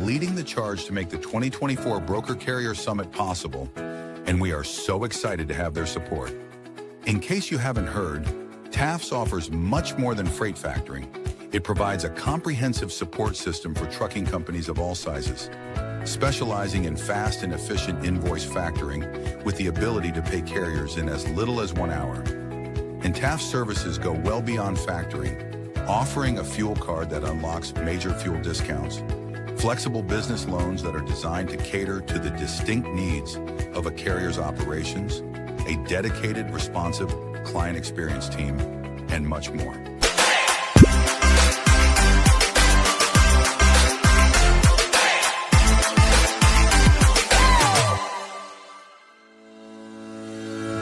leading the charge to make the 2024 Broker Carrier Summit possible, and we are so excited to have their support. In case you haven't heard, TAFS offers much more than freight factoring. It provides a comprehensive support system for trucking companies of all sizes, specializing in fast and efficient invoice factoring with the ability to pay carriers in as little as 1 hour. And TAFS services go well beyond factoring, offering a fuel card that unlocks major fuel discounts, flexible business loans that are designed to cater to the distinct needs of a carrier's operations, a dedicated, responsive client experience team, and much more.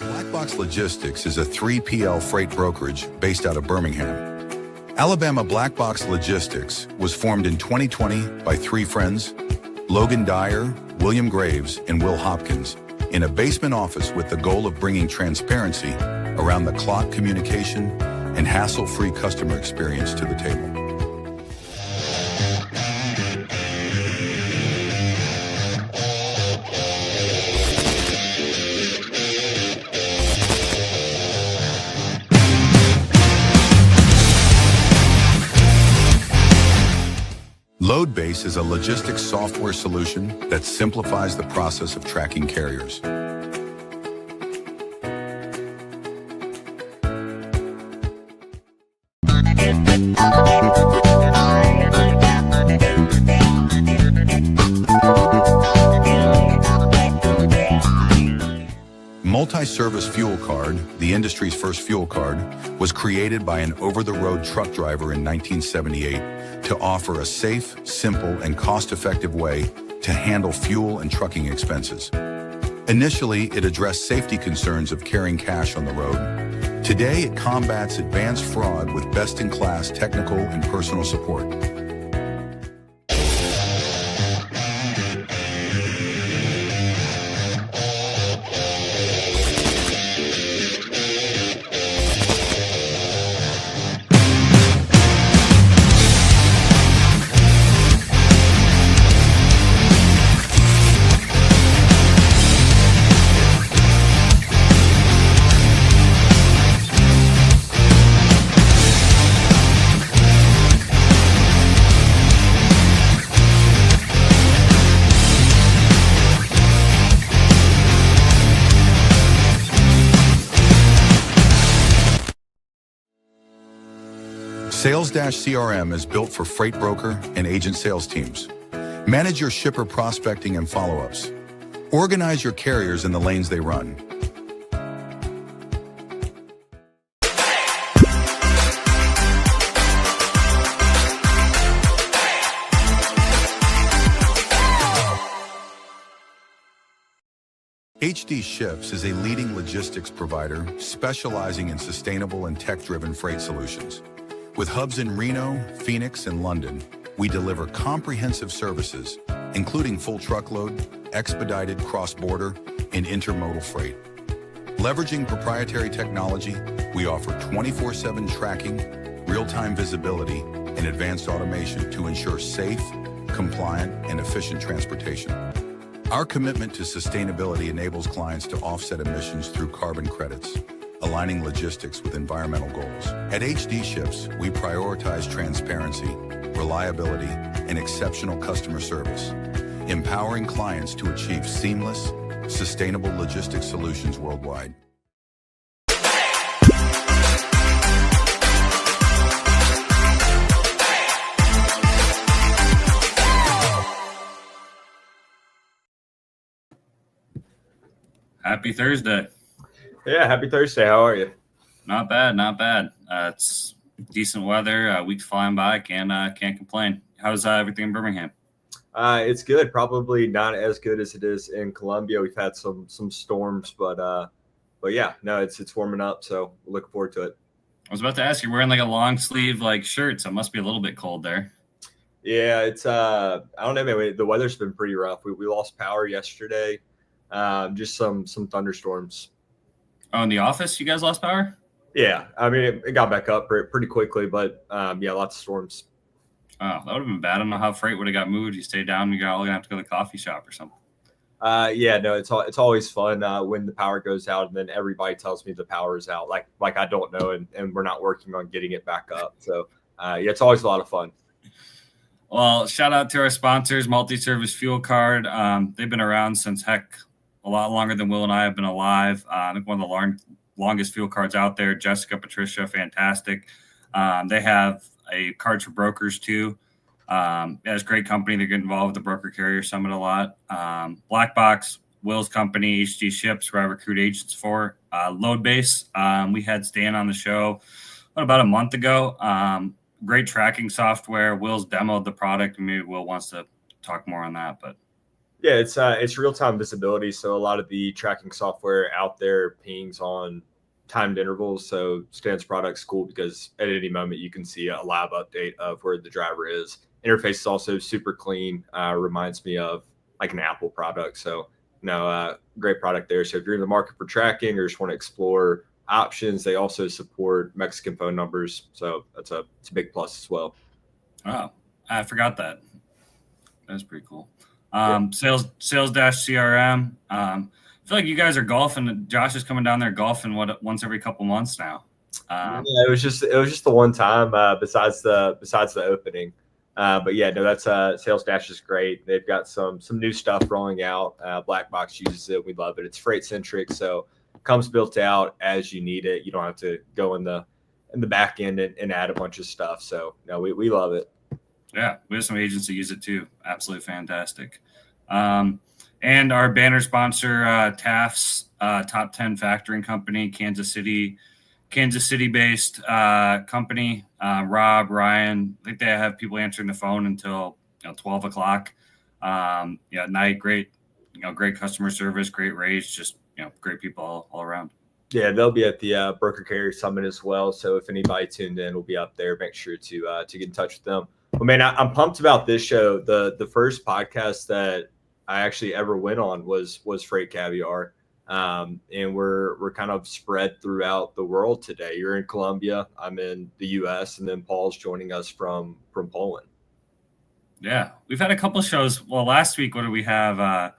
Blackbox Logistics is a 3PL freight brokerage based out of Birmingham, Alabama. Blackbox Logistics was formed in 2020 by 3 friends, Logan Dyer, William Graves, and Will Hopkins, in a basement office with the goal of bringing transparency around the clock communication and hassle-free customer experience to the table. LoadBase is a logistics software solution that simplifies the process of tracking carriers. Multi-service fuel card, the industry's first fuel card, was created by an over-the-road truck driver in 1978 to offer a safe, simple, and cost-effective way to handle fuel and trucking expenses. Initially, it addressed safety concerns of carrying cash on the road. Today, it combats advanced fraud with best-in-class technical and personal support. Sales-CRM is built for freight broker and agent sales teams. Manage your shipper prospecting and follow-ups. Organize your carriers in the lanes they run. HD Ships is a leading logistics provider specializing in sustainable and tech-driven freight solutions. With hubs in Reno, Phoenix, and London, we deliver comprehensive services, including full truckload, expedited cross-border, and intermodal freight. Leveraging proprietary technology, we offer 24/7 tracking, real-time visibility, and advanced automation to ensure safe, compliant, and efficient transportation. Our commitment to sustainability enables clients to offset emissions through carbon credits, aligning logistics with environmental goals. At HD Ships, we prioritize transparency, reliability, and exceptional customer service, empowering clients to achieve seamless, sustainable logistics solutions worldwide. Happy Thursday. Yeah, happy Thursday. How are you? Not bad, not bad. It's decent weather. Week's flying by. Can't complain. How's everything in Birmingham? It's good. Probably not as good as it is in Columbia. We've had some storms, but yeah, no, it's warming up. So we're looking forward to it. I was about to ask, you're wearing like a long sleeve shirt, so it must be a little bit cold there. Yeah, it's I don't know, man. The weather's been pretty rough. We lost power yesterday. Just some thunderstorms. Oh, in the office, you guys lost power? Yeah, I mean, it got back up pretty quickly, but yeah, lots of storms. Oh, that would have been bad. I don't know how freight would have got moved. You stayed down, you're all gonna have to go to the coffee shop or something. Yeah, no, it's always fun when the power goes out and then everybody tells me the power is out. Like I don't know, and we're not working on getting it back up. So yeah, it's always a lot of fun. Well, shout out to our sponsors, Multi-Service Fuel Card. They've been around since heck a lot longer than Will and I have been alive. I think one of the longest fuel cards out there. Jessica, Patricia, fantastic. They have a card for brokers too. It's a great company. They get involved with the Broker Carrier Summit a lot. Black Box, Will's company, HG Ships, where I recruit agents for. Load Base, we had Stan on the show about a month ago. Great tracking software. Will's demoed the product. Maybe Will wants to talk more on that, but yeah, it's real-time visibility. So a lot of the tracking software out there pings on timed intervals. So Stan's product's cool because at any moment you can see a live update of where the driver is. Interface is also super clean. Reminds me of like an Apple product. So great product there. So if you're in the market for tracking or just want to explore options, they also support Mexican phone numbers. So it's a big plus as well. Oh, I forgot that. That's pretty cool. Sales-CRM. I feel like you guys are golfing. Josh is coming down there golfing once every couple months now. Yeah, it was just the one time besides the opening. But yeah, no, that's Sales Dash is great. They've got some new stuff rolling out. Black Box uses it. We love it. It's freight centric, so it comes built out as you need it. You don't have to go in the back end and add a bunch of stuff. So no, we love it. Yeah, we have some agents that use it too. Absolutely fantastic. And our banner sponsor, Taft's Top 10 Factoring Company, Kansas City based company. Rob, Ryan, I think they have people answering the phone until 12 o'clock. At night, great customer service, great rates, just great people all around. Yeah, they'll be at the Broker Carrier Summit as well. So if anybody tuned in will be up there, make sure to get in touch with them. Well, man, I'm pumped about this show. The first podcast that I actually ever went on was Freight Caviar. And we're kind of spread throughout the world today. You're in Colombia, I'm in the US, and then Paul's joining us from Poland. Yeah, we've had a couple shows. Well, last week, what did we have?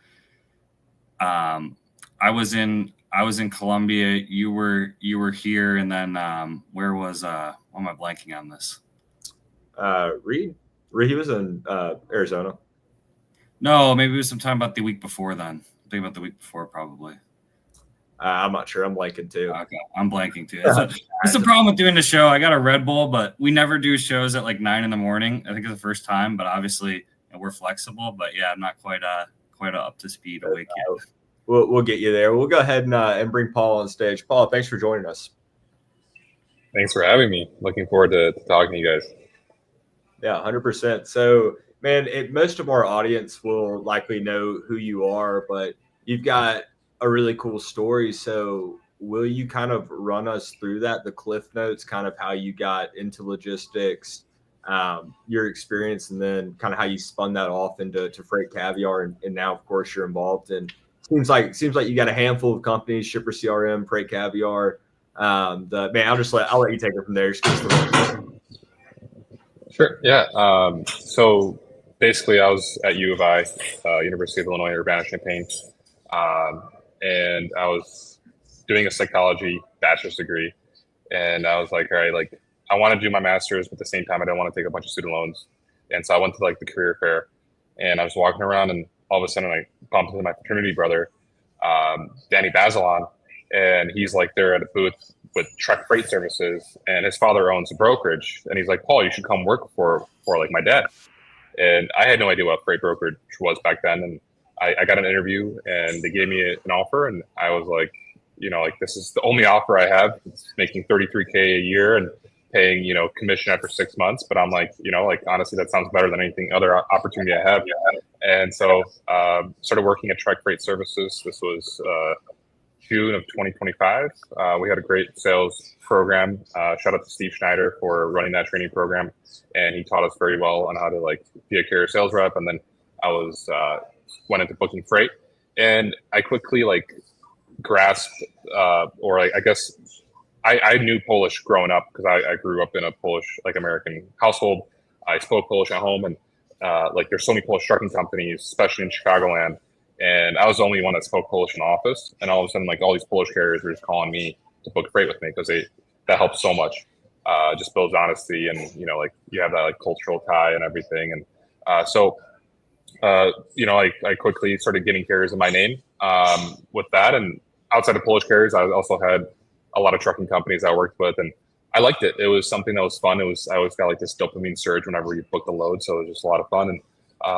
I was in Colombia. You were here, and then where was why am I blanking on this? Reed, he was in Arizona. No, maybe it was sometime about the week before then. I'm thinking about the week before, probably. I'm not sure. I'm blanking too. Okay, I'm blanking too. That's the problem with doing the show. I got a Red Bull, but we never do shows at like 9 a.m. I think it's the first time, but obviously we're flexible. But yeah, I'm not quite up to speed awake yet. We'll get you there. We'll go ahead and bring Paul on stage. Paul, thanks for joining us. Thanks for having me. Looking forward to talking to you guys. Yeah, 100%. So, man, most of our audience will likely know who you are, but you've got a really cool story. So will you kind of run us through that, the cliff notes, kind of how you got into logistics, your experience, and then kind of how you spun that off into Freight Caviar, and now, of course, you're involved in. Seems like you got a handful of companies: ShipperCRM, Freight Caviar. I'll let you take it from there. Sure. Yeah. So basically, I was at U of I, University of Illinois Urbana-Champaign, and I was doing a psychology bachelor's degree, and I was like, all right, like I want to do my master's, but at the same time, I don't want to take a bunch of student loans, and so I went to like the career fair, and I was walking around, and all of a sudden, I bumped into my fraternity brother, Danny Bazelon, and he's like there at a booth with Truck Freight Services, and his father owns a brokerage, and he's like, Paul, you should come work for like my dad. And I had no idea what freight brokerage was back then, and I got an interview, and they gave me an offer, and I was like, this is the only offer I have. It's making $33K a year and paying, commission after 6 months. But I'm like, honestly, that sounds better than anything other opportunity I have. And so started working at Truck Freight Services. This was June of 2025. We had a great sales program. Shout out to Steve Schneider for running that training program. And he taught us very well on how to like be a carrier sales rep. And then I went into booking freight, and I quickly like grasped, I guess I knew Polish growing up because I grew up in a Polish, like American household. I spoke Polish at home, and like there's so many Polish trucking companies, especially in Chicagoland, and I was the only one that spoke Polish in the office. And all of a sudden, like all these Polish carriers were just calling me to book freight with me because that helps so much. Just builds honesty, and like you have that like cultural tie and everything. And I quickly started getting carriers in my name with that. And outside of Polish carriers, I also had a lot of trucking companies I worked with, and I liked it. It was something that was fun. I always got like this dopamine surge whenever you booked a load, so it was just a lot of fun. And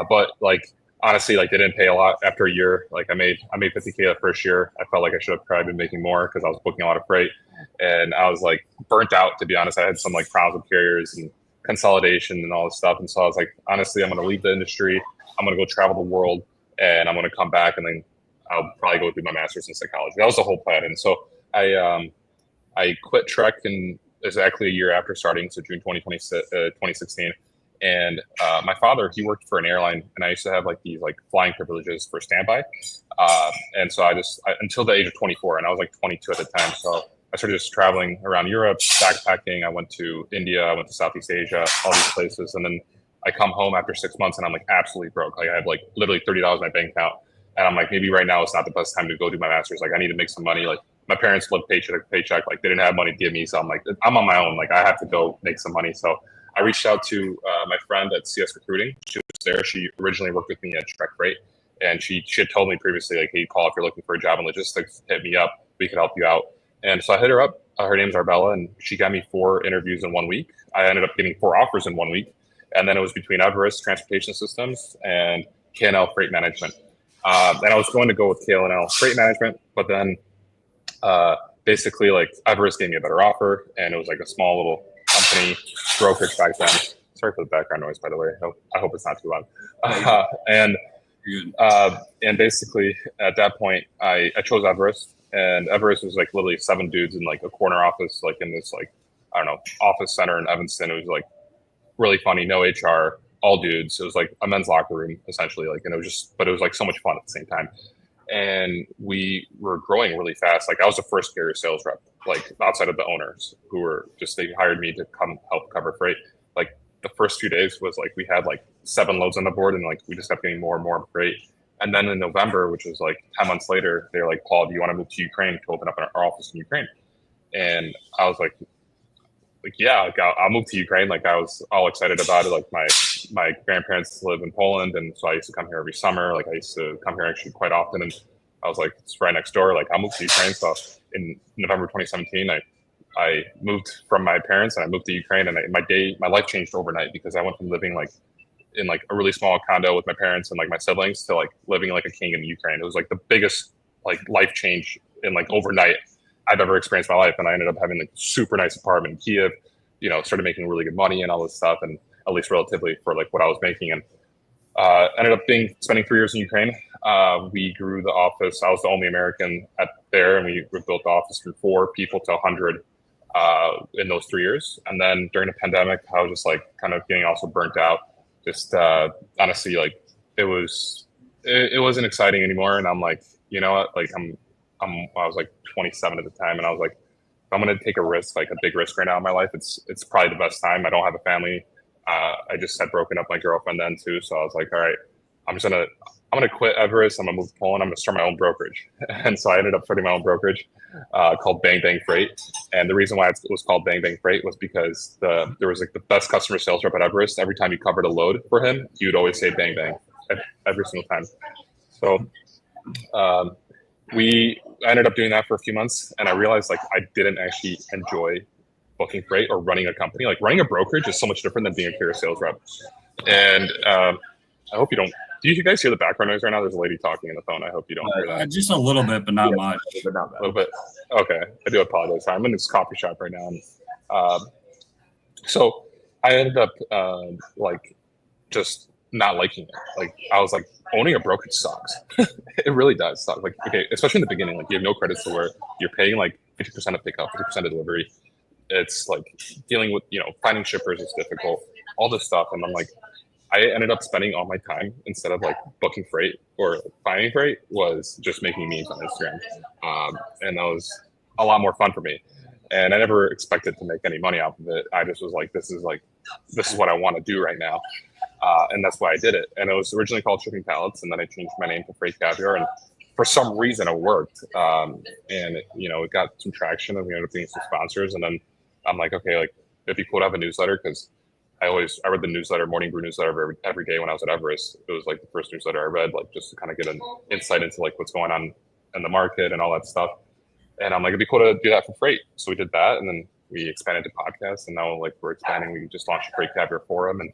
but like honestly, like they didn't pay a lot after a year. Like I made 50K the first year. I felt like I should have probably been making more because I was booking a lot of freight, and I was like burnt out, to be honest. I had some like problems with carriers and consolidation and all this stuff, and so I was like, honestly, I'm going to leave the industry. I'm going to go travel the world, and I'm going to come back, and then I'll probably go do my master's in psychology. That was the whole plan. And so I quit Trek in exactly a year after starting, so June 2016. And my father, he worked for an airline, and I used to have like these like flying privileges for standby. And so I until the age of 24, and I was like 22 at the time. So I started just traveling around Europe, backpacking. I went to India, I went to Southeast Asia, all these places. And then I come home after 6 months and I'm like absolutely broke. Like I had like literally $30 in my bank account. And I'm like, maybe right now it's not the best time to go do my master's. Like I need to make some money. Like my parents lived paycheck to paycheck. Like they didn't have money to give me. So I'm like, I'm on my own. Like I have to go make some money. So I reached out to my friend at CS Recruiting. She was there. She originally worked with me at Trek Freight. And she had told me previously, like, hey, call if you're looking for a job in logistics, hit me up. We could help you out. And so I hit her up. Her name's Arbella, and she got me 4 interviews in 1 week. I ended up getting 4 offers in 1 week. And then it was between Everest Transportation Systems and K&L Freight Management. And I was going to go with K&L Freight Management, but then basically like Everest gave me a better offer, and it was like a small little company brokerage back then. Sorry for the background noise, by the way. I hope it's not too loud. And basically at that point, I chose Everest, and Everest was like literally 7 dudes in like a corner office, like in this like, I don't know, office center in Evanston. It was like really funny, no HR, all dudes. It was like a men's locker room essentially, like, and it was just, but it was like so much fun at the same time. And we were growing really fast. Like I was the first carrier sales rep, like outside of the owners who were just, they hired me to come help cover freight. Like the first few days was like, we had like 7 loads on the board, and like, we just kept getting more and more freight. And then in November, which was like 10 months later, they were like, Paul, do you want to move to Ukraine to open up our office in Ukraine? And I was like, yeah, like I'll move to Ukraine. Like I was all excited about it. Like my grandparents live in Poland, and so I used to come here every summer. Like I used to come here actually quite often, and I was like, it's right next door. Like I'll move to Ukraine. So in November 2017, I moved from my parents and I moved to Ukraine, and my life changed overnight, because I went from living like in like a really small condo with my parents and like my siblings to like living like a king in Ukraine. It was like the biggest like life change in like overnight I've ever experienced in my life. And I ended up having like super nice apartment in Kiev, started making really good money and all this stuff, and at least relatively for like what I was making. And ended up spending 3 years in Ukraine. We grew the office. I was the only American there, and we built the office from 4 people to 100 in those 3 years. And then during the pandemic, I was just like kind of getting also burnt out. Just honestly, like it wasn't exciting anymore. And I'm like, you know what? Like I was like 27 at the time, and I was like, if I'm gonna take a risk, like a big risk right now in my life, it's probably the best time. I don't have a family. I just had broken up my girlfriend then too, so I was like, all right, I'm gonna quit Everest. I'm gonna move to Poland. I'm gonna start my own brokerage. And so I ended up starting my own brokerage called Bang Bang Freight. And the reason why it was called Bang Bang Freight was because there was like the best customer sales rep at Everest. Every time you covered a load for him, he would always say bang bang every single time. So I ended up doing that for a few months, and I realized like I didn't actually enjoy booking freight or running a company. Like running a brokerage is so much different than being a carrier sales rep. And I hope you don't. Do you guys hear the background noise right now? There's a lady talking on the phone. I hope you don't hear that. Just a little bit, but not much. But not bad. A little bit. Okay. I do apologize. I'm in this coffee shop right now. And, so I ended up like just not liking it. Like I was like, owning a brokerage sucks. It really does suck. Like, okay, especially in the beginning, like you have no credits to where you're paying like 50% of pickup, 50% of delivery. It's like dealing with, finding shippers is difficult, all this stuff. And I'm like, I ended up spending all my time, instead of like booking freight or finding freight, was just making memes on Instagram. And that was a lot more fun for me. And I never expected to make any money off of it. I just was like, this is what I want to do right now. And that's why I did it. And it was originally called Shipping Pallets, and then I changed my name to Freight Caviar. And for some reason, it worked. And it got some traction, and we ended up getting some sponsors. And then I'm like, okay, like it'd be cool to have a newsletter, because I read the newsletter, Morning Brew newsletter every day when I was at Everest. It was like the first newsletter I read, like just to kind of get an insight into like what's going on in the market and all that stuff. And I'm like, it'd be cool to do that for freight. So we did that, and then we expanded to podcasts, and now like we're expanding. We just launched a Freight Caviar forum, and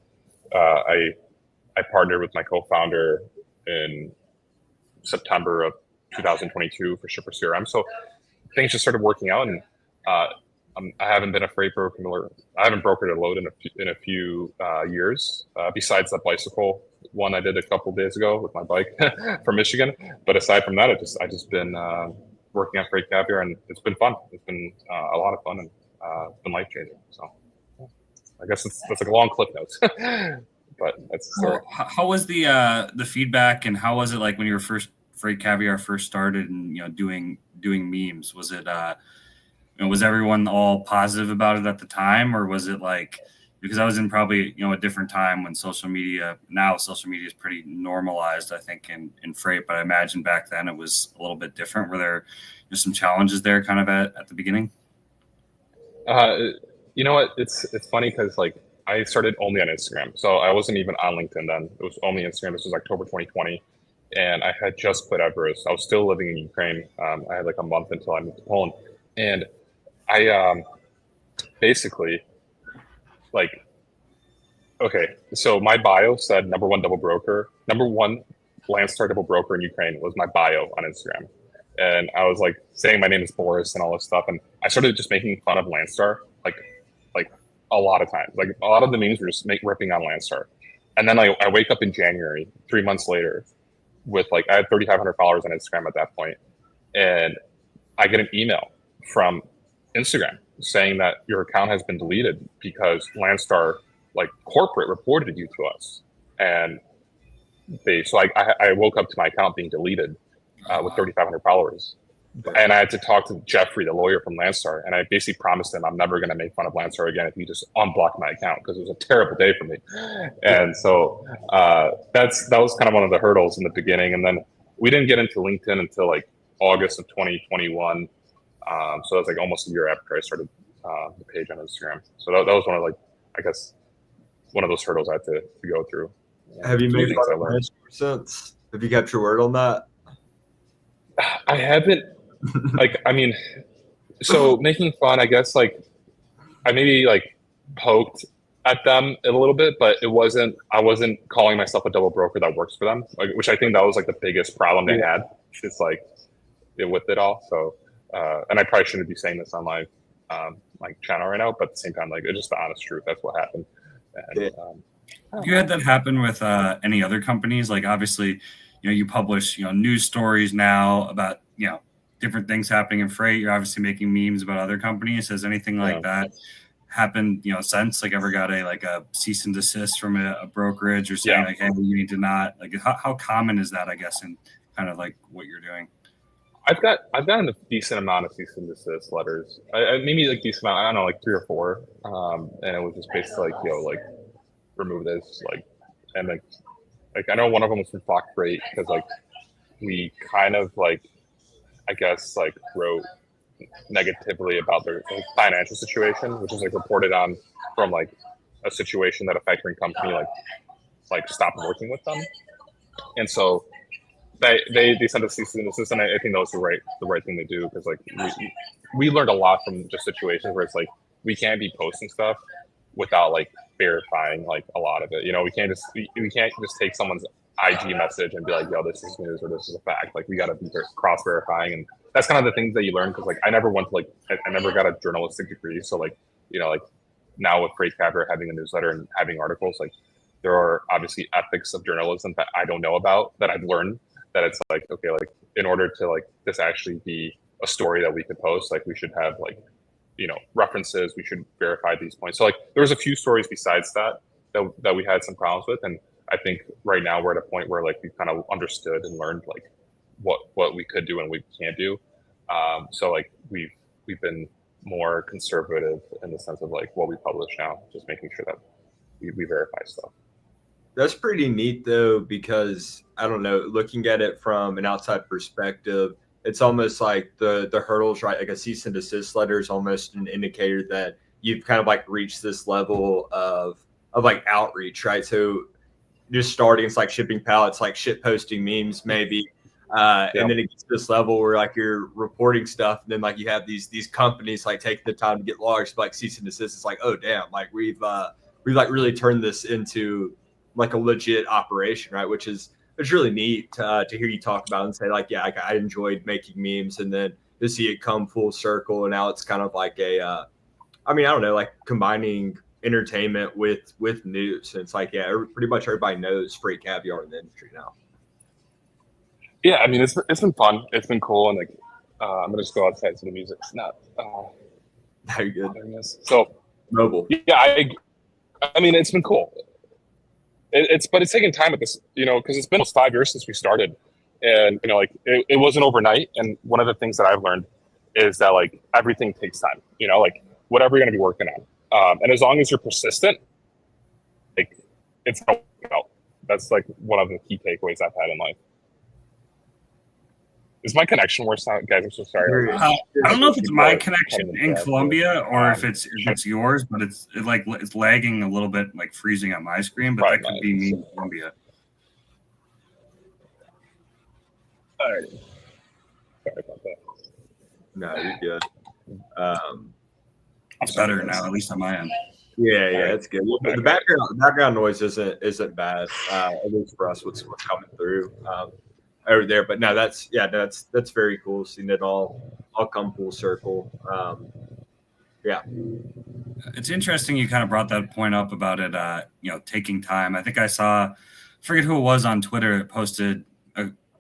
I partnered with my co-founder in September of 2022 for ShipperCRM. So things just started working out, and I haven't been a freight broker. I haven't brokered a load in a few years, besides that bicycle one I did a couple days ago with my bike from Michigan. But aside from that, I just been working on Freight Caviar, and it's been fun. It's been a lot of fun, and it's been life changing. So I guess that's like a long clip notes, but that's. How was the feedback, and how was it like when you were Freight Caviar first started, and doing memes? Was it was everyone all positive about it at the time, or was it like, because I was in probably a different time when social media is pretty normalized, I think, in freight, but I imagine back then it was a little bit different. Were there some challenges there kind of at the beginning? You know what? It's funny because like I started only on Instagram, so I wasn't even on LinkedIn then. It was only Instagram. This was October 2020, and I had just quit Everest. I was still living in Ukraine. I had like a month until I moved to Poland, and I basically like, okay, so my bio said number one Landstar double broker in Ukraine was my bio on Instagram. And I was like saying my name is Boris and all this stuff. And I started just making fun of Landstar, like a lot of times. Like a lot of the memes were just ripping on Landstar. And then I wake up in January, 3 months later, with like, I had 3,500 followers on Instagram at that point. And I get an email from Instagram saying that your account has been deleted because Landstar, like corporate, reported you to us. And I woke up to my account being deleted with 3,500 followers. And I had to talk to Jeffrey, the lawyer from Landstar, and I basically promised him I'm never going to make fun of Landstar again if he just unblocked my account, because it was a terrible day for me. And so that was kind of one of the hurdles in the beginning. And then we didn't get into LinkedIn until like August of 2021. So that was like almost a year after I started the page on Instagram. So that was one of, like, I guess, one of those hurdles I had to go through. Have you made fun of Landstar since? Have you kept your word on that? I haven't. Like, I mean, so making fun, I guess, like, I maybe like poked at them a little bit, but I wasn't calling myself a double broker that works for them, like, which I think that was like the biggest problem they had. It's like with it all. So, and I probably shouldn't be saying this on my like channel right now, but at the same time, like, it's just the honest truth. That's what happened. And, have you had that happen with any other companies? Like, obviously, you publish news stories now about different things happening in freight. You're obviously making memes about other companies. Has anything like that happened since, like, ever got a cease and desist from a brokerage, or saying like, hey, you need to not, like, how common is that, I guess, in kind of like what you're doing? I've gotten a decent amount of cease and desist letters. I maybe like decent amount, I don't know, like 3 or 4. And it was just basically like, like, remove this, like, and like I know one of them was from Fox Freight, because like we kind of like, I guess, like wrote negatively about their financial situation, which is like reported on from like a situation that a factoring company like stopped working with them. And so they sent us cease and desist, and I think that was the right thing to do, because like we learned a lot from just situations where it's like we can't be posting stuff without like verifying like a lot of it. We can't just take someone's IG message and be like, yo, this is news or this is a fact. Like, we got to be cross verifying, and that's kind of the things that you learn, because like I never got a journalistic degree, so like like now with Freight Caviar having a newsletter and having articles, like there are obviously ethics of journalism that I don't know about, that I've learned, that it's like, okay, like in order to like this actually be a story that we could post, like we should have like references, we should verify these points. So like there was a few stories besides that we had some problems with, and I think right now we're at a point where like we've kind of understood and learned like what we could do and we can't do. So like we've been more conservative in the sense of like what we publish now, just making sure that we verify stuff. That's pretty neat though, because I don't know, looking at it from an outside perspective, it's almost like the hurdles, right? Like a cease and desist letter is almost an indicator that you've kind of like reached this level of like outreach, right? So just starting, it's like shipping pallets, like shit posting memes maybe. And then it gets to this level where like you're reporting stuff, and then like you have these companies like taking the time to get large, like cease and desist. It's like, oh damn, like we've like really turned this into like a legit operation, right? Which is it's really neat to hear you talk about and say like, yeah, I enjoyed making memes, and then to see it come full circle, and now it's kind of like a, I mean, I don't know, like combining entertainment with news. And it's like, yeah, pretty much everybody knows Freight Caviar in the industry now. Yeah, I mean, it's been fun. It's been cool, and like I'm gonna just go outside so the music's not. Very good. So Mobile. Yeah, I mean, it's been cool. But it's taken time at this, you know, because it's been almost 5 years since we started, and you know, like it wasn't overnight. And one of the things that I've learned is that like everything takes time. You know, like whatever you're gonna be working on, and as long as you're persistent, like it's gonna work out. That's like one of the key takeaways I've had in life. Is my connection worse now, guys? I'm so sorry. I don't know if it's my connection in Colombia or if it's yours, but it's lagging a little bit, like freezing on my screen. But that could be me in Colombia. All right. Sorry about that. No, you're good. It's better now, at least on my end. Yeah, it's good. The background noise isn't bad. At least for us, what's coming through over there. But no, that's very cool seeing it all come full circle. Yeah, it's interesting you kind of brought that point up about it, taking time. I think I forget who it was on Twitter that posted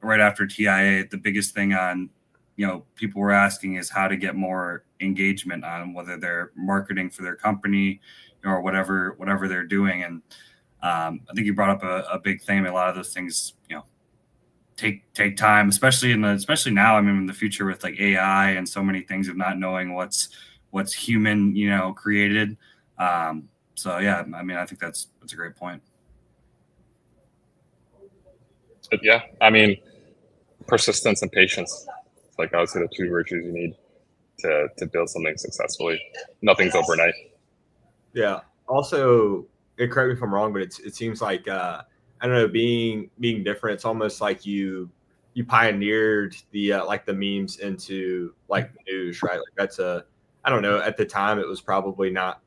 right after TIA, the biggest thing on, people were asking is how to get more engagement on whether they're marketing for their company or whatever they're doing. And I think you brought up a big thing. A lot of those things, take time, especially now. I mean, in the future with like AI and so many things of not knowing what's human, created. So yeah, I mean, I think that's a great point. Yeah, I mean, persistence and patience. It's like I would say the two virtues you need to build something successfully. Nothing's overnight. Yeah. Also, correct me if I'm wrong, but it seems like I don't know, being different. It's almost like you pioneered the like the memes into like news, right? Like that's I don't know. At the time, it was probably not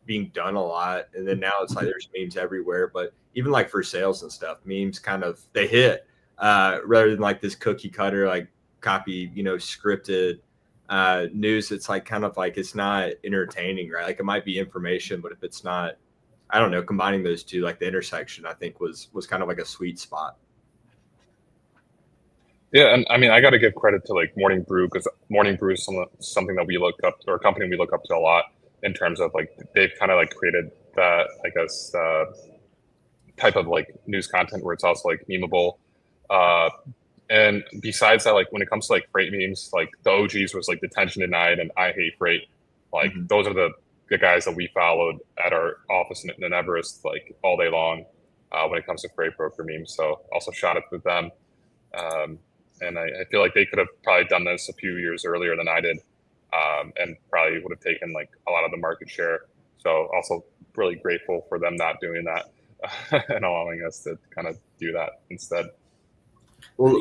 being done a lot, and then now it's like there's memes everywhere. But even like for sales and stuff, memes kind of they hit rather than like this cookie cutter like copy, scripted news. It's like kind of like it's not entertaining, right? Like it might be information, but if it's not, I don't know, combining those two, like the intersection, I think was kind of like a sweet spot. Yeah, and I mean, I got to give credit to like Morning Brew, because Morning Brew is something that we look up to, or a company we look up to a lot in terms of like they've kind of like created that, I guess, type of like news content where it's also like memeable. And besides that, like when it comes to like freight memes, like the OGs was like detention denied and I hate freight. Like those are the guys that we followed at our office in Everest like all day long when it comes to freight broker memes. So also shout out to them. And I feel like they could have probably done this a few years earlier than I did, and probably would have taken like a lot of the market share. So also really grateful for them not doing that and allowing us to kind of do that instead. Well,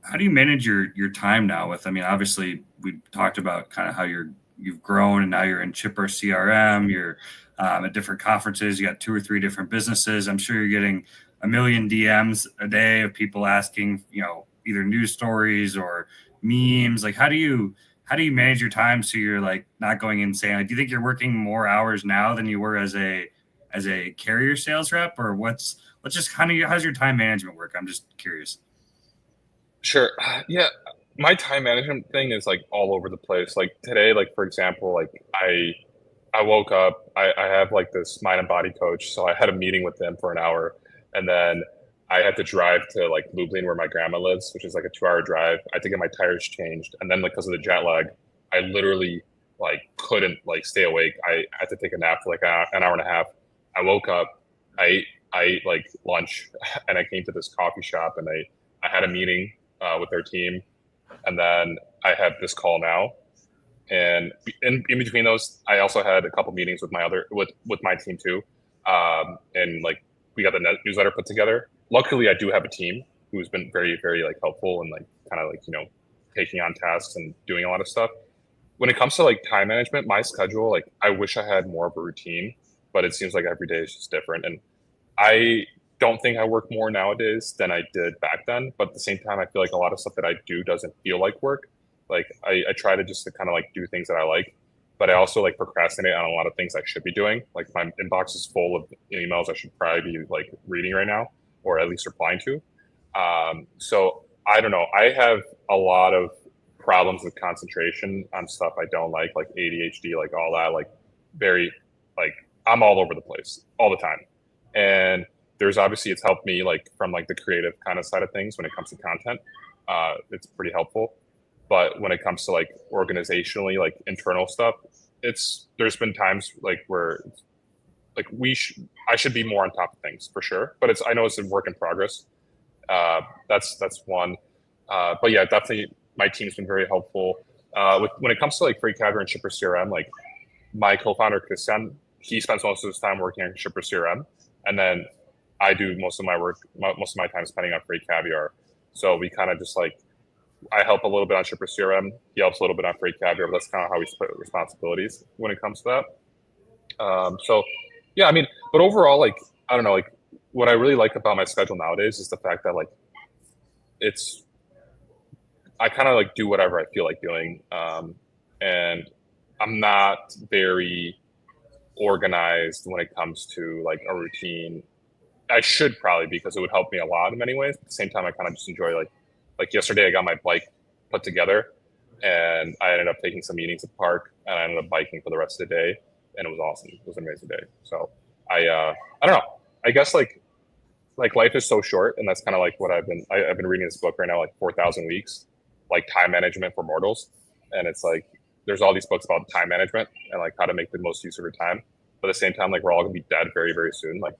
how do you manage your time now with, I mean, obviously we talked about kind of how you've grown and now you're in ShipperCRM, you're at different conferences, you got 2 or 3 different businesses. I'm sure you're getting a million DMs a day of people asking, either news stories or memes. Like, how do you manage your time so you're like not going insane? Like, do you think you're working more hours now than you were as a carrier sales rep, or what's just kind of, how's your time management work? I'm just curious. Sure. Yeah. My time management thing is like all over the place. Like today, like for example, like I woke up, I have like this mind and body coach. So I had a meeting with them for an hour, and then I had to drive to like Lublin where my grandma lives, which is like a 2-hour drive. I had to get my tires changed. And then because of the jet lag, I literally like couldn't like stay awake. I had to take a nap for like an hour and a half. I woke up, I ate like lunch, and I came to this coffee shop, and I had a meeting with their team, and then I had this call now. And in between those, I also had a couple meetings with my team too, and like we got the newsletter put together. Luckily, I do have a team who's been very, very like helpful and like kind of like taking on tasks and doing a lot of stuff. When it comes to like time management, my schedule, like I wish I had more of a routine, but it seems like every day is just different. And I don't think I work more nowadays than I did back then. But at the same time, I feel like a lot of stuff that I do doesn't feel like work. Like I try to just kind of like do things that I like, but I also like procrastinate on a lot of things I should be doing. Like my inbox is full of emails I should probably be like reading right now, or at least replying to. So I don't know. I have a lot of problems with concentration on stuff I don't like ADHD, like all that, like very, like I'm all over the place all the time. And there's obviously, it's helped me like from like the creative kind of side of things when it comes to content. It's pretty helpful. But when it comes to like organizationally, like internal stuff, there's been times like where like I should be more on top of things for sure. But I know it's a work in progress. That's one. But yeah, definitely my team's been very helpful. When it comes to like free Caviar and ShipperCRM, like my co-founder Christian, he spends most of his time working on ShipperCRM, and then I do most of my time spending on free Caviar. So we kind of just like, I help a little bit on ShipperCRM. He helps a little bit on free Caviar, but that's kind of how we split responsibilities when it comes to that. So yeah, I mean, but overall, like, I don't know, like what I really like about my schedule nowadays is the fact that like I kind of like do whatever I feel like doing. And I'm not very organized when it comes to like a routine. I should probably, because it would help me a lot in many ways. At the same time, I kind of just enjoy like yesterday I got my bike put together and I ended up taking some meetings at the park and I ended up biking for the rest of the day, and it was awesome. It was an amazing day. So I don't know. I guess like life is so short, and that's kind of like what I've been reading this book right now, like 4,000 Weeks, like time management for mortals. And it's like, there's all these books about time management and like how to make the most use of your time. But at the same time, like we're all gonna be dead very, very soon. Like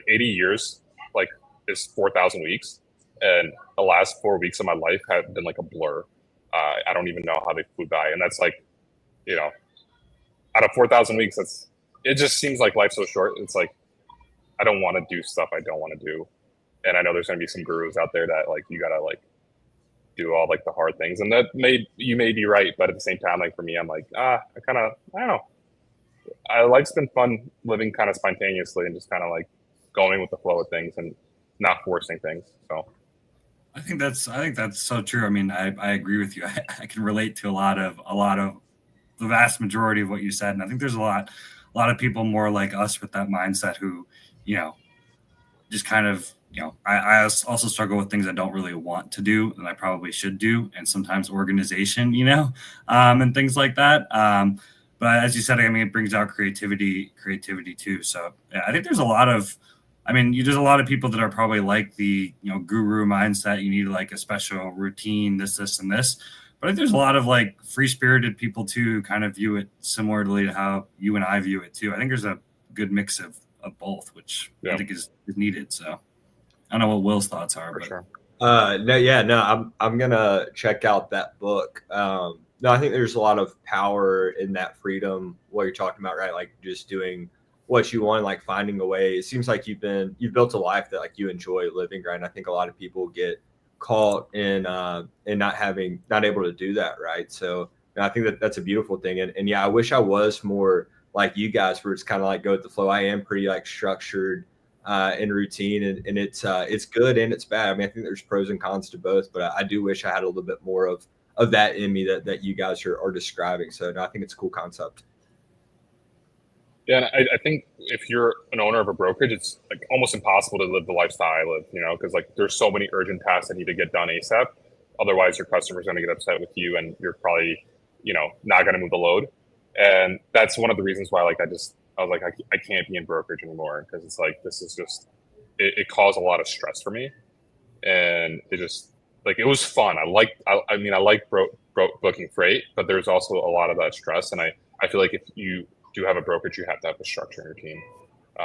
80 years, like is 4,000 weeks. And the last 4 weeks of my life have been like a blur. I don't even know how they flew by. And that's like, out of 4,000 weeks, it just seems like life's so short. It's like, I don't want to do stuff I don't want to do. And I know there's going to be some gurus out there that like, you got to like do all like the hard things. And you may be right. But at the same time, like for me, I'm like, I don't know. Life's been fun living kind of spontaneously and just kind of like going with the flow of things and not forcing things. So I think that's so true. I mean, I agree with you. I can relate to a lot of the vast majority of what you said. And I think there's a lot of people more like us with that mindset who, just kind of, I also struggle with things I don't really want to do and I probably should do. And sometimes organization, and things like that. But as you said, I mean, it brings out creativity too. So yeah, I think there's a lot of people that are probably like the, guru mindset. You need like a special routine, this, and this. But I think there's a lot of like free-spirited people too, kind of view it similarly to how you and I view it too. I think there's a good mix of both, which I think is needed. So I don't know what Will's thoughts are. For sure. I'm gonna check out that book. No, I think there's a lot of power in that freedom, what you're talking about, right? Like just doing what you want, like finding a way. It seems like you've built a life that like you enjoy living, right? And I think a lot of people get caught in not able to do that, right? So I think that's a beautiful thing. And yeah, I wish I was more like you guys, where it's kind of like go with the flow. I am pretty like structured and routine, and it's good and it's bad. I mean, I think there's pros and cons to both, but I do wish I had a little bit more of that in me that you guys are describing. So no, I think it's a cool concept. Yeah, and I think if you're an owner of a brokerage, it's like almost impossible to live the lifestyle I live, because like there's so many urgent tasks that need to get done ASAP. Otherwise, your customer's going to get upset with you, and you're probably, not going to move the load. And that's one of the reasons why, like, I was like, I can't be in brokerage anymore, because it's like this is just it caused a lot of stress for me, and it just like it was fun. I like booking freight, but there's also a lot of that stress, and I feel like if you do have a brokerage, you have to have a structure in your team,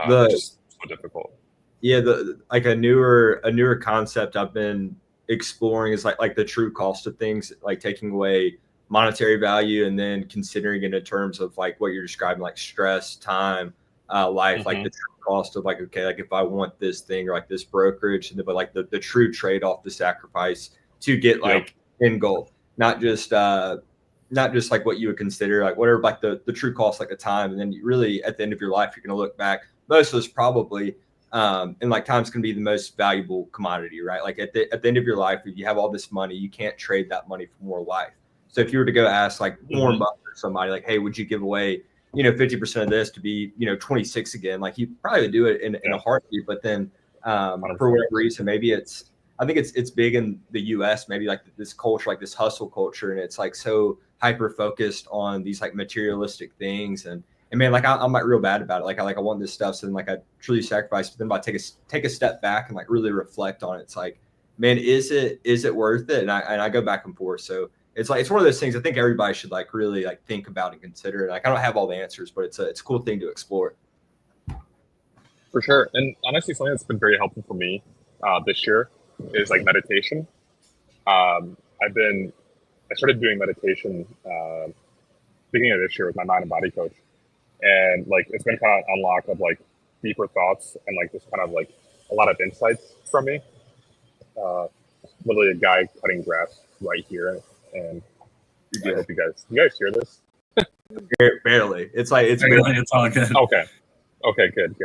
The which is so difficult. Yeah, the like a newer concept I've been exploring is like the true cost of things, like taking away monetary value and then considering it in terms of like what you're describing, like stress, time, life, like Mm-hmm. the true cost of like, okay, like if I want this thing or like this brokerage, and but like the true trade-off, the sacrifice to get Yep. like end goal, not just like what you would consider like whatever, like the true cost, like the time. And then you really at the end of your life, you're going to look back, most of us probably, and like time's going to be the most valuable commodity, right? Like at the end of your life, if you have all this money, you can't trade that money for more life. So if you were to go ask like Warren Buffett or somebody, like, hey, would you give away, 50% of this to be, 26 again? Like you probably would do it in a heartbeat. But then for whatever reason, maybe I think it's big in the US, maybe like this culture, like this hustle culture. And it's like so hyper focused on these like materialistic things. And man, like I'm like real bad about it. Like I want this stuff. So then like I truly sacrifice, but then if I take a step back and like really reflect on it, it's like, man, is it worth it? And I go back and forth. So it's like, it's one of those things I think everybody should like really like think about and consider. Like I don't have all the answers, but it's a cool thing to explore. For sure. And honestly, something that's been very helpful for me this year is like meditation. I started doing meditation beginning of this year with my mind and body coach. And like, it's been kind of unlock of like deeper thoughts and like just kind of like a lot of insights from me. Literally a guy cutting grass right here. And I hope you guys hear this. Barely. It's like, it's all good. Okay, good.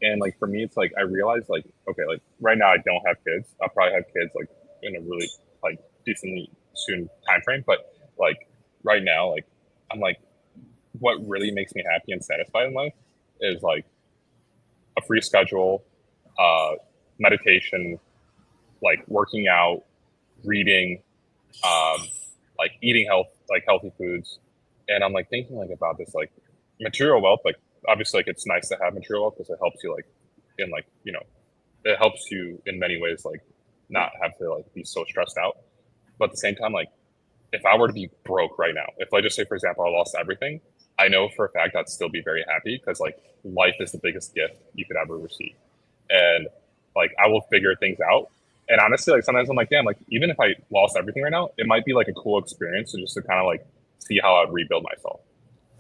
And like for me, it's like I realized like, okay, like right now I don't have kids. I'll probably have kids like in a really like decently soon time frame. But like right now, like I'm like, what really makes me happy and satisfied in life is like a free schedule, meditation, like working out, reading, like eating healthy foods. And I'm like thinking like about this like material wealth, like obviously like it's nice to have material wealth because it helps you like in like, it helps you in many ways, like not have to like be so stressed out. But at the same time, like if I were to be broke right now, if I just say, for example, I lost everything, I know for a fact I'd still be very happy because like life is the biggest gift you could ever receive. And like I will figure things out. And honestly, like sometimes I'm like, damn, like even if I lost everything right now, it might be like a cool experience to kind of like see how I'd rebuild myself.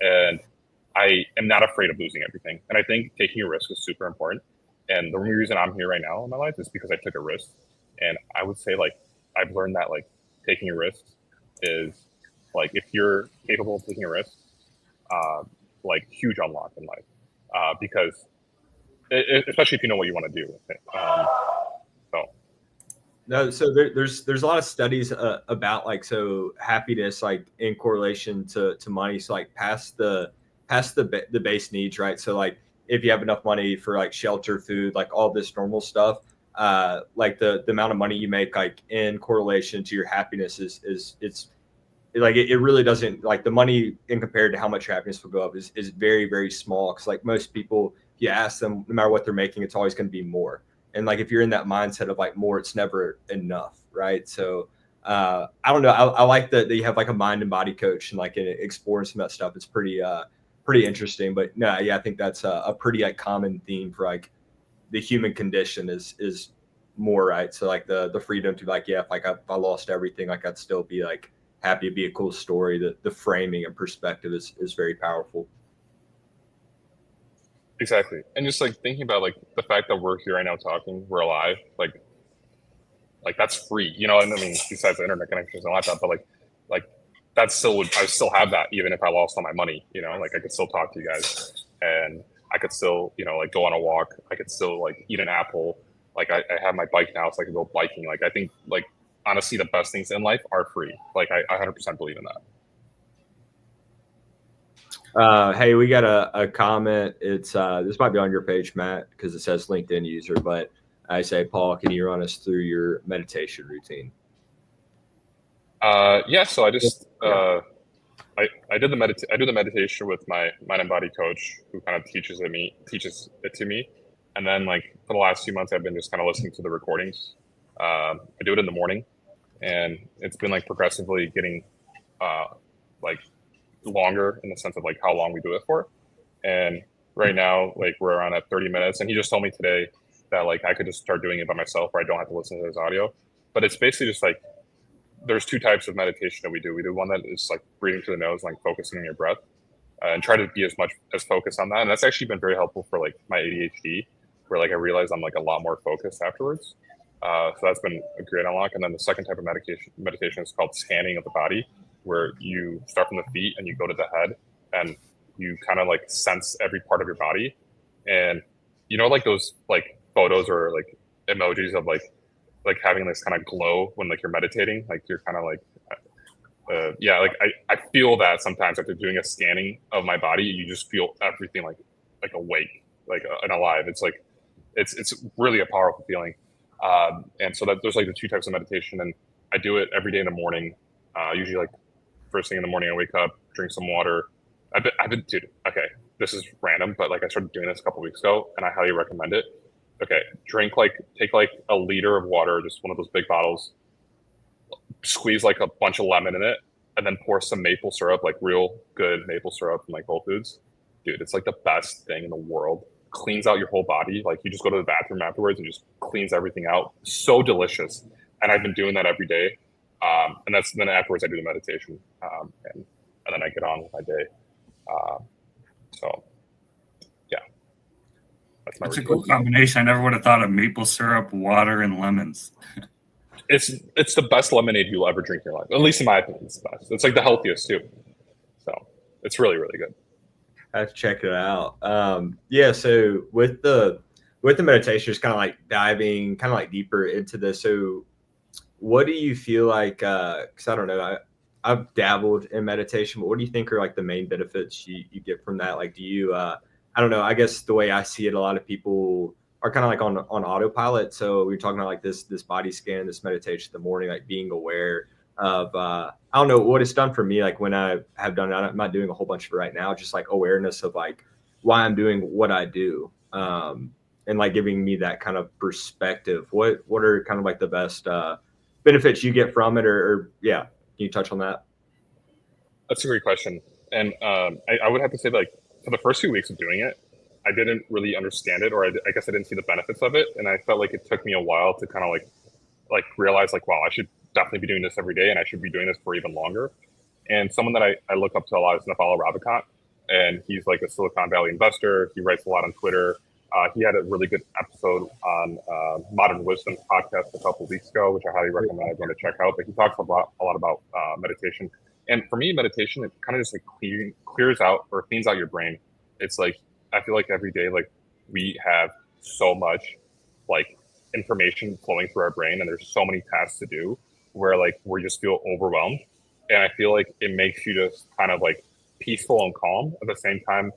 And I am not afraid of losing everything. And I think taking a risk is super important. And the only reason I'm here right now in my life is because I took a risk. And I would say like I've learned that like taking a risk is like if you're capable of taking a risk, like huge unlock in life, because especially if you know what you want to do with it. No, so there's a lot of studies about like so happiness like in correlation to money. So like past the base needs, right? So like if you have enough money for like shelter, food, like all this normal stuff, like the amount of money you make like in correlation to your happiness is it's like it really doesn't, like the money in compared to how much your happiness will go up is very, very small. Because like most people, if you ask them, no matter what they're making, it's always going to be more. And like if you're in that mindset of like more, it's never enough, right? So I don't know. I like that you have like a mind and body coach and like exploring some of that stuff. It's pretty interesting. But no, yeah, I think that's a pretty like common theme for like the human condition is more, right? So like the freedom to be like, yeah, if I lost everything, like I'd still be like happy. To be a cool story. The framing and perspective is very powerful. Exactly. And just like thinking about like the fact that we're here right now talking, we're alive, like that's free, and I mean, besides the internet connections and all that, but like that's still I still have that even if I lost all my money, like I could still talk to you guys and I could still, like go on a walk. I could still like eat an apple. Like I have my bike now, so I can go biking. Like I think like honestly, the best things in life are free. Like I 100% believe in that. Hey, we got a comment. It's this might be on your page, Matt, because it says LinkedIn user, but I say, Paul, can you run us through your meditation routine? Yeah. So I just I do the meditation with my mind and body coach, who kind of teaches it to me, and then like for the last few months, I've been just kind of listening to the recordings. I do it in the morning, and it's been like progressively getting like longer in the sense of like how long we do it for. And right now, like we're around at 30 minutes. And he just told me today that like I could just start doing it by myself, where I don't have to listen to his audio. But it's basically just like there's two types of meditation that we do. We do one that is like breathing through the nose, like focusing on your breath, and try to be as much as focused on that. And that's actually been very helpful for like my ADHD, where like I realize I'm like a lot more focused afterwards. So that's been a great unlock. And then the second type of meditation is called scanning of the body, where you start from the feet and you go to the head and you kind of like sense every part of your body. And you know, like those like photos or like emojis of like having this kind of glow when like you're meditating, like you're kind of like, yeah, like I feel that sometimes after doing a scanning of my body, you just feel everything like awake, like and alive. It's like, it's really a powerful feeling. And so that there's like the two types of meditation, and I do it every day in the morning. Usually like first thing in the morning, I wake up, drink some water. I've been, dude, okay, this is random, but like I started doing this a couple weeks ago and I highly recommend it. Okay, take like a liter of water, just one of those big bottles, squeeze like a bunch of lemon in it, and then pour some maple syrup, like real good maple syrup from like Whole Foods. Dude, it's like the best thing in the world. Cleans out your whole body. Like you just go to the bathroom afterwards and just cleans everything out. So delicious. And I've been doing that every day. And then afterwards I do the meditation. And then I get on with my day. So yeah. That's a cool combination. I never would have thought of maple syrup, water, and lemons. It's the best lemonade you'll ever drink in your life. At least in my opinion, it's the best. It's like the healthiest too. So it's really, really good. I have to check it out. Yeah. So with the meditation, just kind of like diving kind of like deeper into this. So what do you feel like, cause I don't know, I've dabbled in meditation, but what do you think are like the main benefits you get from that? Like, do you, I don't know, I guess the way I see it, a lot of people are kind of like on autopilot. So we're talking about like this body scan, this meditation in the morning, like being aware of, I don't know what it's done for me. Like when I have done it, I'm not doing a whole bunch of it right now, just like awareness of like why I'm doing what I do. And like giving me that kind of perspective. What are kind of like the best, benefits you get from it, or yeah. Can you touch on that? That's a great question. And I would have to say that, like, for the first few weeks of doing it, I didn't really understand it, or I guess I didn't see the benefits of it. And I felt like it took me a while to kind of like realize like, wow, I should definitely be doing this every day, and I should be doing this for even longer. And someone that I look up to a lot is Naval Ravikant, and he's like a Silicon Valley investor. He writes a lot on Twitter. He had a really good episode on Modern Wisdom podcast a couple of weeks ago, which I highly recommend everyone to check out. But he talks a lot about meditation. And for me, meditation, it kind of just like clears out or cleans out your brain. It's like, I feel like every day, like we have so much like information flowing through our brain, and there's so many tasks to do where like we just feel overwhelmed. And I feel like it makes you just kind of like peaceful and calm at the same time,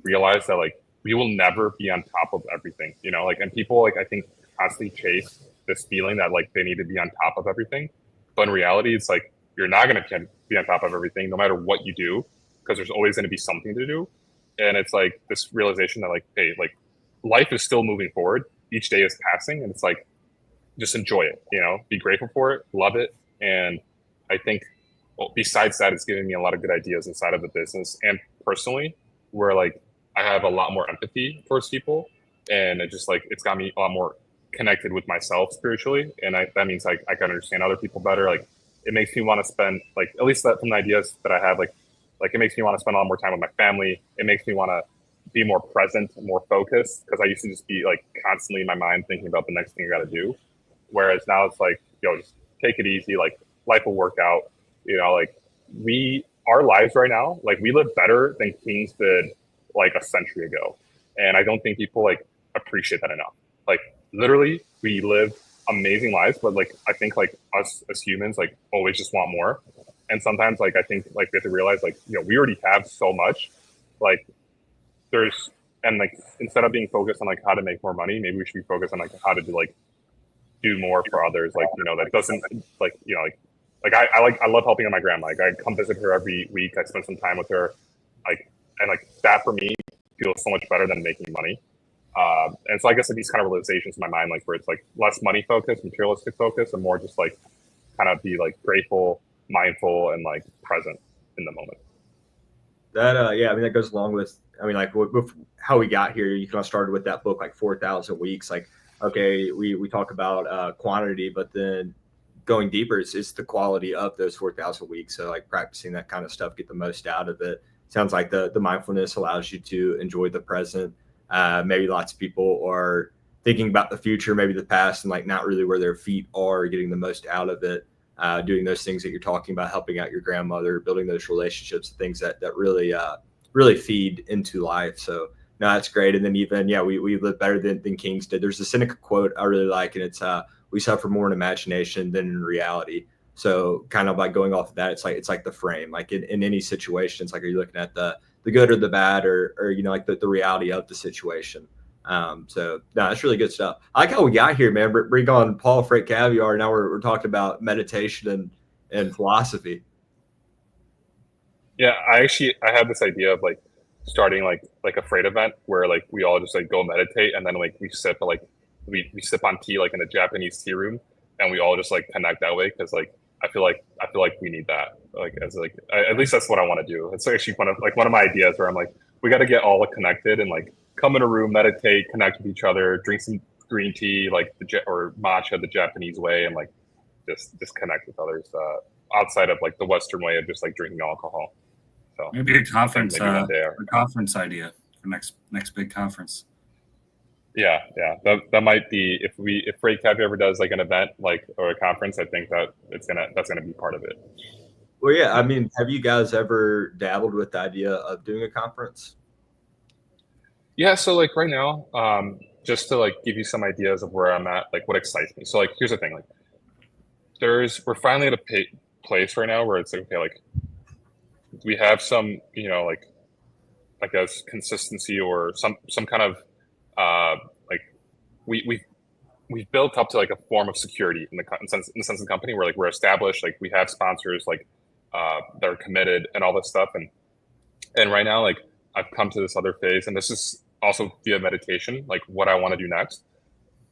realize that like we will never be on top of everything, you know, like, and people like, I think constantly chase this feeling that like they need to be on top of everything. But in reality, it's like, you're not going to be on top of everything, no matter what you do, because there's always going to be something to do. And it's like this realization that like, hey, like life is still moving forward. Each day is passing, and it's like, just enjoy it, you know, be grateful for it, love it. And I think, well, besides that, it's giving me a lot of good ideas inside of the business and personally, where like I have a lot more empathy towards people, and it just like, it's got me a lot more connected with myself spiritually. And that means like I can understand other people better. Like it makes me want to spend, like, at least that from the ideas that I have, like it makes me want to spend a lot more time with my family. It makes me want to be more present, more focused, because I used to just be like constantly in my mind thinking about the next thing I got to do. Whereas now it's like, yo, just take it easy. Like life will work out. You know, like our lives right now, like we live better than kings did like a century ago. And I don't think people like appreciate that enough. Like literally we live amazing lives, but like, I think like us as humans, like always just want more. And sometimes like, I think like we have to realize like, you know, we already have so much, like and like, instead of being focused on like how to make more money, maybe we should be focused on like how to do more for others. Like, you know, that doesn't like, you know, like I love helping out my grandma. Like I come visit her every week. I spend some time with her. And that for me feels so much better than making money. And so I guess like these kind of realizations in my mind, like where it's like less money focused, materialistic focus, and more just like kind of be like grateful, mindful, and like present in the moment. That yeah, I mean that goes along with like with how we got here. You kind of started with that book like 4,000 weeks. Like okay, we talk about quantity, but then going deeper is the quality of those 4,000 weeks. So like practicing that kind of stuff, get the most out of it. Sounds like the mindfulness allows you to enjoy the present. Maybe lots of people are thinking about the future, maybe the past, and like not really where their feet are, getting the most out of it. Doing those things that you're talking about, helping out your grandmother, building those relationships, things that really really feed into life. So no, that's great. And then even we live better than kings did. There's a Seneca quote I really like, and it's we suffer more in imagination than in reality. So kind of like going off of that, it's like the frame. Like in any situation, it's like, are you looking at the good or the bad, or like the reality of the situation? So no, that's really good stuff. I like how we got here, man. Bring on Paul Freight Caviar. Now we're talking about meditation and philosophy. Yeah, I had this idea of like starting like a freight event where like we all just like go meditate, and then like we sip we sip on tea like in a Japanese tea room, and we all just like connect that way, because like I feel like we need that, like as like at least that's what I want to do. It's actually one of my ideas where I'm like, we got to get all connected and like come in a room, meditate, connect with each other, drink some green tea like or matcha the Japanese way, and like just connect with others outside of like the Western way of just like drinking alcohol. So maybe a conference, maybe one day, a conference idea for next big conference. Yeah, that might be if Freight Caviar ever does like an event like or a conference, I think that that's gonna be part of it. Well, yeah, I mean, have you guys ever dabbled with the idea of doing a conference? Yeah, so like right now, just to like give you some ideas of where I'm at, like what excites me. So like here's the thing, like we're finally at a place right now where it's like, okay, like we have some, like I guess consistency or some kind of like we've built up to like a form of security in the sense of the company where like we're established, like we have sponsors like that are committed and all this stuff, and right now like I've come to this other phase, and this is also via meditation, like what I want to do next.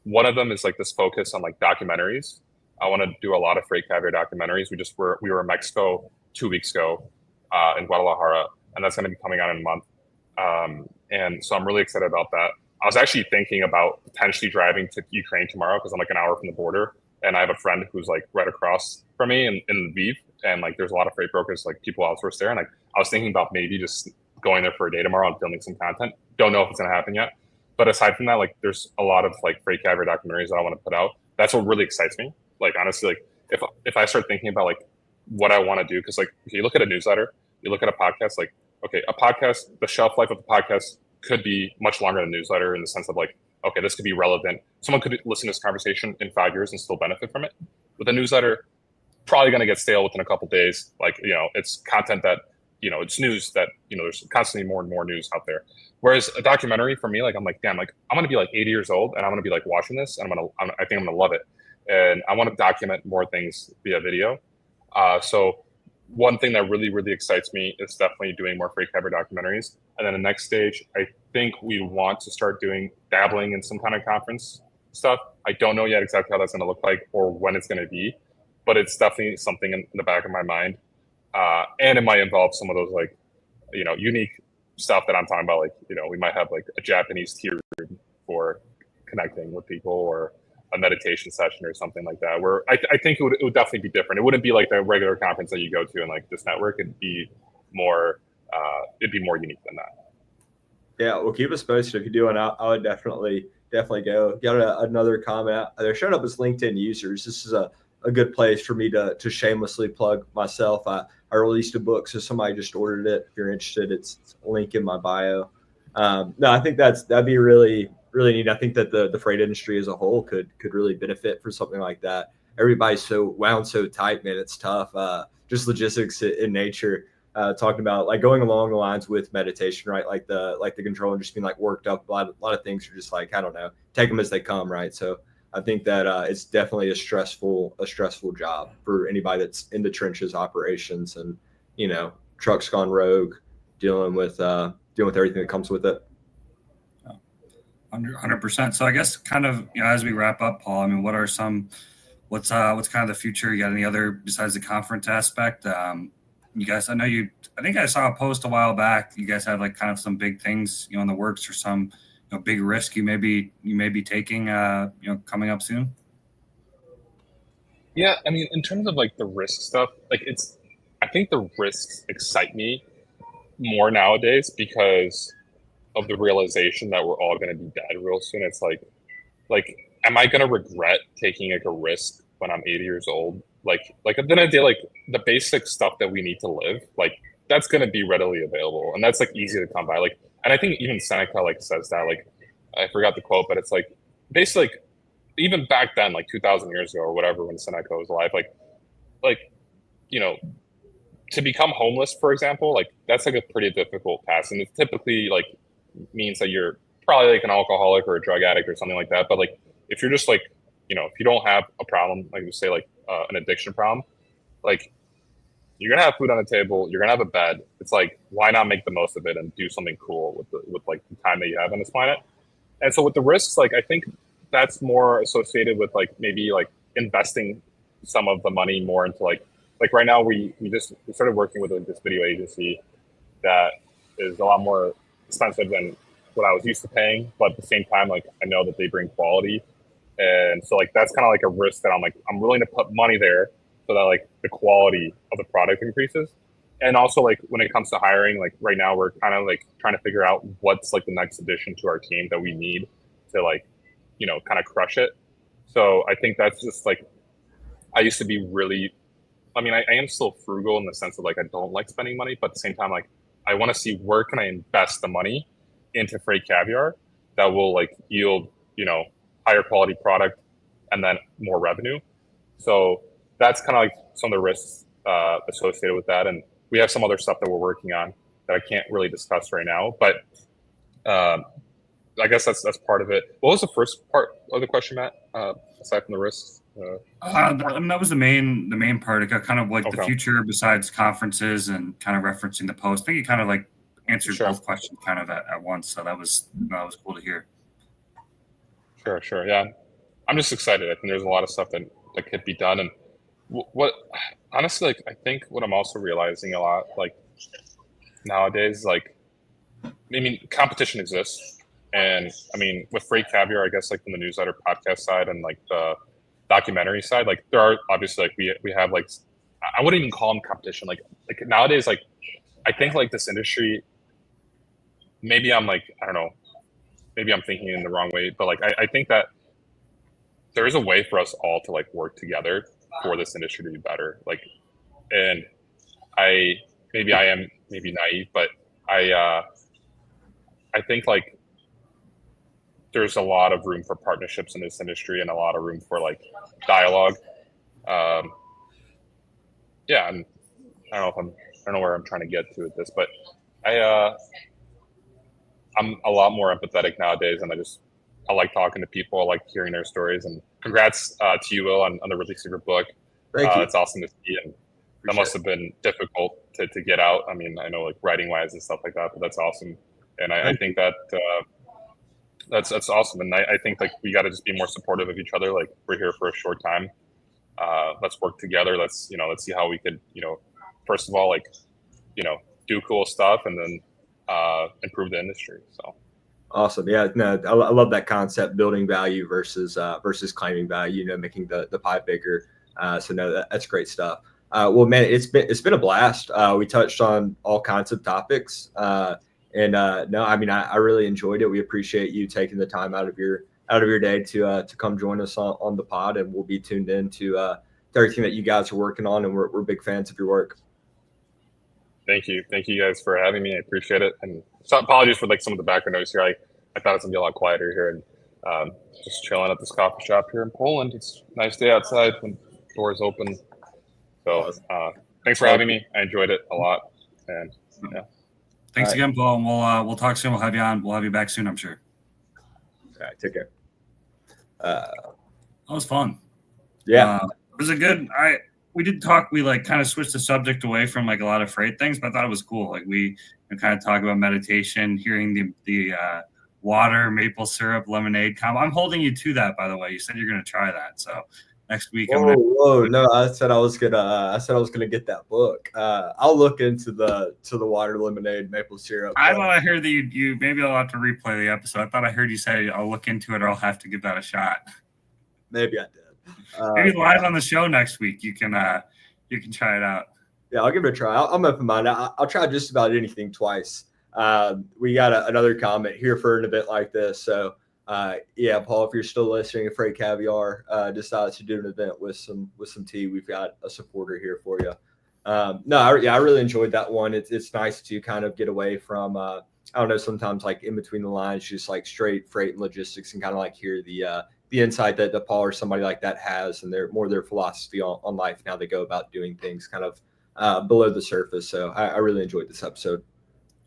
One of them is like this focus on like documentaries. I want to do a lot of Freight Caviar documentaries. We were in Mexico 2 weeks ago in Guadalajara, and that's going to be coming out in a month. And so I'm really excited about that. I was actually thinking about potentially driving to Ukraine tomorrow because I'm like an hour from the border, and I have a friend who's like right across from me in Lviv, and like there's a lot of freight brokers, like people outsource there, and like I was thinking about maybe just going there for a day tomorrow and filming some content. Don't know if it's going to happen yet, but aside from that, like there's a lot of like Freight Caviar documentaries that I want to put out. That's what really excites me. Like honestly, like if I start thinking about like what I want to do, because like if you look at a newsletter, you look at a podcast, like okay, a podcast, the shelf life of the podcast could be much longer than a newsletter in the sense of like, okay, this could be relevant. Someone could listen to this conversation in 5 years and still benefit from it. With a newsletter, probably going to get stale within a couple of days. Like, it's content that, it's news that, there's constantly more and more news out there. Whereas a documentary for me, like, I'm like, damn, like I'm going to be like 80 years old and I'm going to be like watching this and I think I'm going to love it. And I want to document more things via video. So one thing that really, really excites me is definitely doing more Freight Caviar documentaries. And then the next stage, I think we want to start dabbling in some kind of conference stuff. I don't know yet exactly how that's going to look like or when it's going to be, but it's definitely something in the back of my mind. And it might involve some of those like, unique stuff that I'm talking about. Like, we might have like a Japanese tea room for connecting with people, or a meditation session or something like that, where I think it would definitely be different. It wouldn't be like the regular conference that you go to and like this network. It'd be more unique than that. Yeah, well, keep us posted if you do, and I would definitely go. Got another comment. They're showing up as LinkedIn users. This is a good place for me to shamelessly plug myself. I released a book, so somebody just ordered it. If you're interested, it's a link in my bio. No, I think that'd be really, really neat. I think that the freight industry as a whole could really benefit for something like that. Everybody's so wound so tight, man. It's tough. Just logistics in nature. Talking about like going along the lines with meditation, right? Like the control and just being like worked up. A lot of things are just like, I don't know, take them as they come, right? So I think that it's definitely a stressful job for anybody that's in the trenches, operations, and trucks gone rogue, dealing with everything that comes with it. 100%. So I guess kind of, as we wrap up, Paul, I mean, what's kind of the future? You got any other, besides the conference aspect? you guys, I think I saw a post a while back. You guys have like kind of some big things, in the works, or some big risk you may be taking, coming up soon. Yeah, I mean, in terms of like the risk stuff, like I think the risks excite me more nowadays because of the realization that we're all going to be dead real soon. It's like, am I going to regret taking like a risk when I'm 80 years old? Like at the end of the day, like the basic stuff that we need to live, like that's going to be readily available, and that's like easy to come by. Like, and I think even Seneca like says that. Like, I forgot the quote, but it's like basically like even back then, like 2,000 years ago or whatever, when Seneca was alive, like to become homeless, for example, like that's like a pretty difficult task, and it typically like means that you're probably like an alcoholic or a drug addict or something like that. But like if you're just like if you don't have a problem, like you say like an addiction problem, like you're gonna have food on the table, you're gonna have a bed. It's like, why not make the most of it and do something cool with like the time that you have on this planet? And so with the risks, like I think that's more associated with like maybe like investing some of the money more into like right now we started working with this video agency that is a lot more expensive than what I was used to paying, but at the same time, like I know that they bring quality, and so like that's kind of like a risk that I'm willing to put money there so that like the quality of the product increases. And also like when it comes to hiring, like right now we're kind of like trying to figure out what's like the next addition to our team that we need to like kind of crush it. So I think that's just like, I used to be really, I mean, I am still frugal in the sense of like I don't like spending money, but at the same time, like I want to see where can I invest the money into Freight Caviar that will like yield higher quality product and then more revenue. So that's kind of like some of the risks associated with that, and we have some other stuff that we're working on that I can't really discuss right now, but I guess that's part of it. What was the first part of the question, Matt? Aside from the risks. I mean, that was the main part. It got kind of like the future besides conferences and kind of referencing the post. I think you kind of like answered both questions kind of at once. So that was cool to hear. Sure. Yeah. I'm just excited. I think there's a lot of stuff that could be done. And what honestly, like, I think what I'm also realizing a lot, like nowadays, like, I mean, competition exists. And I mean, with Freight Caviar, I guess like from the newsletter podcast side and like the documentary side, like there are obviously like we have like, I wouldn't even call them competition. Like nowadays, like I think like this industry, maybe I'm like, I don't know, maybe I'm thinking in the wrong way, but like I think that there is a way for us all to like work together for this industry to be better. Like, and I am naive, but I think like there's a lot of room for partnerships in this industry and a lot of room for like dialogue. Yeah, and I don't know where I'm trying to get to with this, but I'm a lot more empathetic nowadays, and I like talking to people. I like hearing their stories, and congrats to you, Will, on the release of your book. Thank you. It's awesome to see, and that must have been difficult to get out. I mean, I know like writing wise and stuff like that, but that's awesome. And I think that that's awesome. And I think like we got to just be more supportive of each other. Like we're here for a short time. Let's work together. Let's see how we could, first of all, like, do cool stuff and then improve the industry. So. Awesome. Yeah, no, I love that concept, building value versus claiming value, making the pie bigger. So no, that's great stuff. Well, man, it's been a blast. We touched on all kinds of topics. No, I mean, I really enjoyed it. We appreciate you taking the time out of your day to come join us on the pod, and we'll be tuned in to everything that you guys are working on, and we're big fans of your work. Thank you guys for having me. I appreciate it. And so apologies for like some of the background noise here. I thought it was gonna be a lot quieter here, and just chilling at this coffee shop here in Poland. It's a nice day outside when doors open. So thanks for having me. I enjoyed it a lot. And yeah. Thanks again, Paul. And we'll talk soon. We'll have you on. We'll have you back soon, I'm sure. All right, take care. That was fun. Yeah. It was a good. We did talk. We like kind of switched the subject away from like a lot of freight things, but I thought it was cool. Like we kind of talk about meditation, hearing the water, maple syrup, lemonade combo. I'm holding you to that, by the way. You said you're going to try that, so next week. Whoa! No, I said I was gonna get that book. I'll look into the water lemonade maple syrup. I thought I heard that you maybe I'll have to replay the episode. I thought I heard you say I'll look into it or I'll have to give that a shot. Maybe I did. Maybe live on the show next week. You can try it out. Yeah, I'll give it a try. I'm open minded. I'll try just about anything twice. We got another comment here for an event like this. So, yeah, Paul, if you're still listening, Afraid Caviar decides to do an event with some tea, we've got a supporter here for you. I really enjoyed that one. It's nice to kind of get away from, I don't know, sometimes like in between the lines, just like straight freight and logistics, and kind of like hear the insight that Paul or somebody like that has, and their philosophy on life and how they go about doing things kind of below the surface. So I really enjoyed this episode.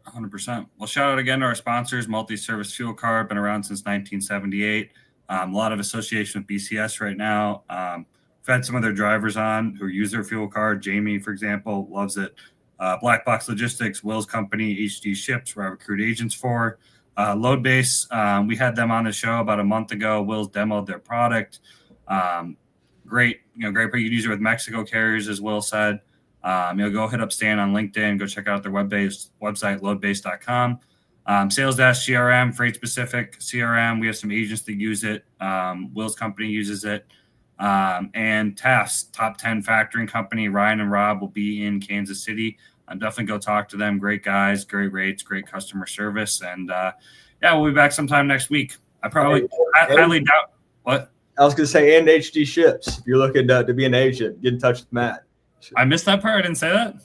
100%. Well, shout out again to our sponsors, Multi-Service Fuel Card, been around since 1978. A lot of association with BCS right now. We've had some of their drivers on who use their fuel card. Jamie, for example, loves it. Black Box Logistics, Will's company, HD Ships, where I recruit agents for. Load Base, we had them on the show about a month ago. Will's demoed their product. Great, great. You can use it with Mexico carriers, as Will said. Go hit up Stan on LinkedIn. Go check out their website, loadbase.com. Sales Dash CRM, Freight Specific CRM. We have some agents that use it. Will's company uses it. And TAF's Top 10 Factoring Company. Ryan and Rob will be in Kansas City. Definitely go talk to them. Great guys, great rates, great customer service. And we'll be back sometime next week. I highly doubt. What? I was going to say, and HD Ships. If you're looking to be an agent, get in touch with Matt. I missed that part. I didn't say that.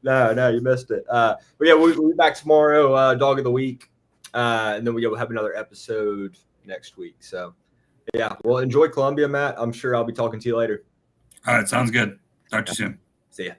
No, you missed it. But yeah, we'll be back tomorrow, Dog of the Week. And then we'll have another episode next week. So, yeah, well, enjoy Columbia, Matt. I'm sure I'll be talking to you later. All right, sounds good. Talk to you soon. See ya.